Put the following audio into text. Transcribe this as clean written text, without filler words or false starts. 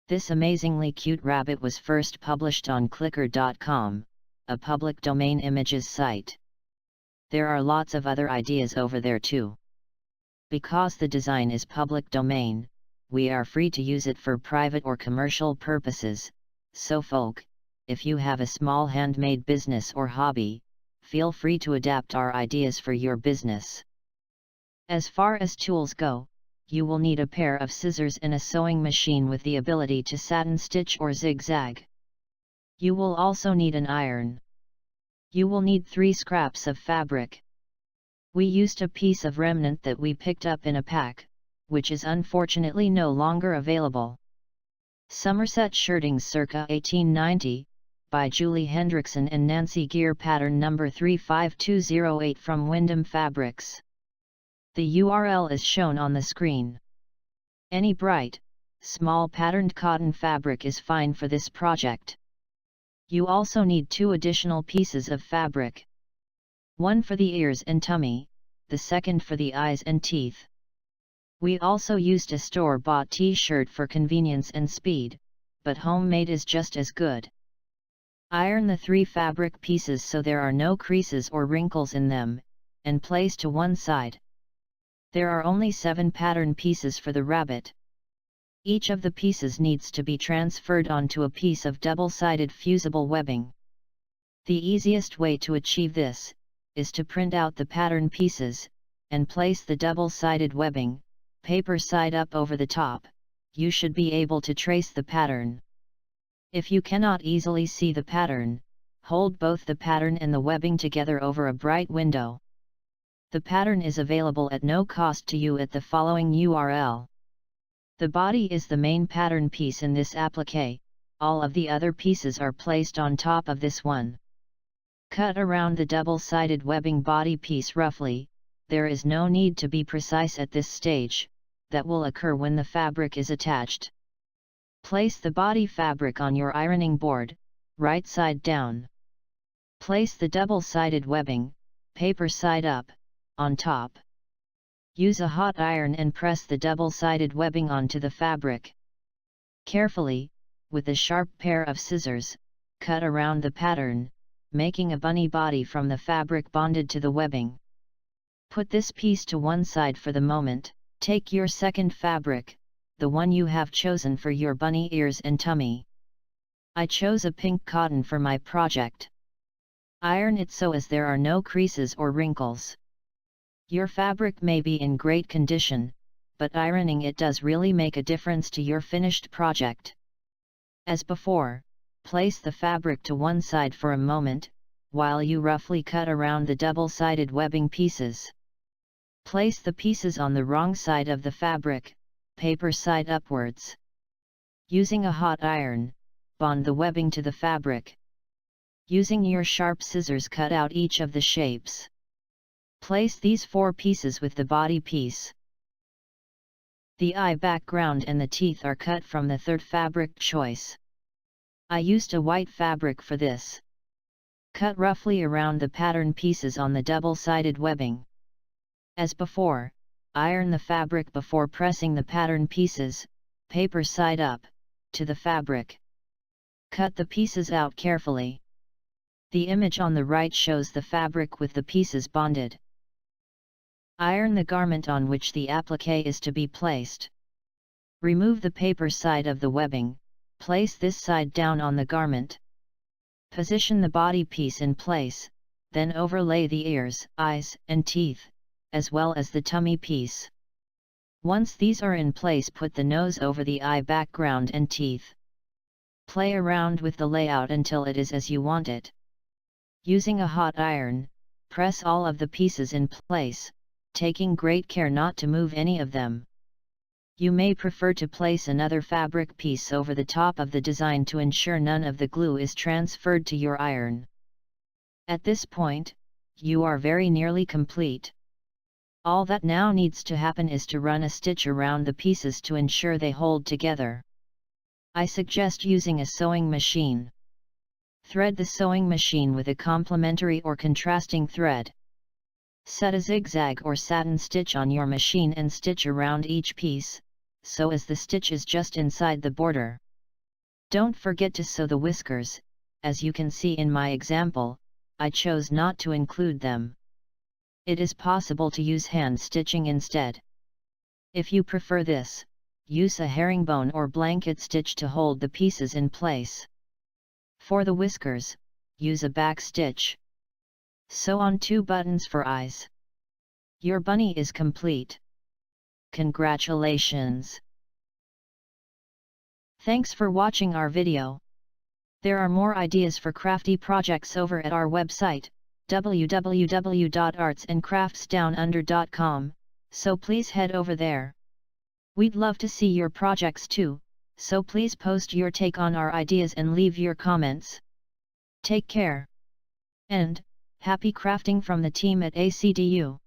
This amazingly cute rabbit was first published on Clicker.com, a public domain images site. There are lots of other ideas over there too. Because the design is public domain, we are free to use it for private or commercial purposes, so folk, if you have a small handmade business or hobby, feel free to adapt our ideas for your business. As far as tools go, you will need a pair of scissors and a sewing machine with the ability to satin stitch or zigzag. You will also need an iron. You will need 3 scraps of fabric. We used a piece of remnant that we picked up in a pack, which is unfortunately no longer available. Somerset Shirtings circa 1890, by Julie Hendrickson and Nancy Gear, pattern number 35208 from Wyndham Fabrics. The URL is shown on the screen. Any bright, small patterned cotton fabric is fine for this project. You also need 2 additional pieces of fabric. One for the ears and tummy, the second for the eyes and teeth. We also used a store-bought t-shirt for convenience and speed, but homemade is just as good. Iron the 3 fabric pieces so there are no creases or wrinkles in them, and place to one side. There are only 7 pattern pieces for the rabbit. Each of the pieces needs to be transferred onto a piece of double-sided fusible webbing. The easiest way to achieve this is to print out the pattern pieces, and place the double-sided webbing, paper side up over the top. You should be able to trace the pattern. If you cannot easily see the pattern, hold both the pattern and the webbing together over a bright window. The pattern is available at no cost to you at the following URL. The body is the main pattern piece in this applique, all of the other pieces are placed on top of this one. Cut around the double-sided webbing body piece roughly. There is no need to be precise at this stage, that will occur when the fabric is attached. Place the body fabric on your ironing board, right side down. Place the double-sided webbing, paper side up, on top. Use a hot iron and press the double-sided webbing onto the fabric. Carefully, with a sharp pair of scissors, cut around the pattern, making a bunny body from the fabric bonded to the webbing. Put this piece to one side for the moment. Take your second fabric, the one you have chosen for your bunny ears and tummy. I chose a pink cotton for my project. Iron it so as there are no creases or wrinkles. Your fabric may be in great condition, but ironing it does really make a difference to your finished project. As before, place the fabric to one side for a moment, while you roughly cut around the double-sided webbing pieces. Place the pieces on the wrong side of the fabric, paper side upwards. Using a hot iron, bond the webbing to the fabric. Using your sharp scissors, cut out each of the shapes. Place these 4 pieces with the body piece. The eye background and the teeth are cut from the third fabric choice. I used a white fabric for this. Cut roughly around the pattern pieces on the double-sided webbing. As before, iron the fabric before pressing the pattern pieces, paper side up, to the fabric. Cut the pieces out carefully. The image on the right shows the fabric with the pieces bonded. Iron the garment on which the applique is to be placed. Remove the paper side of the webbing, place this side down on the garment. Position the body piece in place, then overlay the ears, eyes, and teeth, as well as the tummy piece. Once these are in place, put the nose over the eye background and teeth. Play around with the layout until it is as you want it. Using a hot iron, press all of the pieces in place, taking great care not to move any of them. You may prefer to place another fabric piece over the top of the design to ensure none of the glue is transferred to your iron. At this point, you are very nearly complete. All that now needs to happen is to run a stitch around the pieces to ensure they hold together. I suggest using a sewing machine. Thread the sewing machine with a complementary or contrasting thread. Set a zigzag or satin stitch on your machine and stitch around each piece, so as the stitch is just inside the border. Don't forget to sew the whiskers. As you can see in my example, I chose not to include them. It is possible to use hand stitching instead. If you prefer this, use a herringbone or blanket stitch to hold the pieces in place. For the whiskers, use a back stitch. Sew on 2 buttons for eyes. Your bunny is complete. Congratulations! Thanks for watching our video. There are more ideas for crafty projects over at our website, www.artsandcraftsdownunder.com, so please head over there. We'd love to see your projects too, so please post your take on our ideas and leave your comments. Take care. And, happy crafting from the team at ACDU.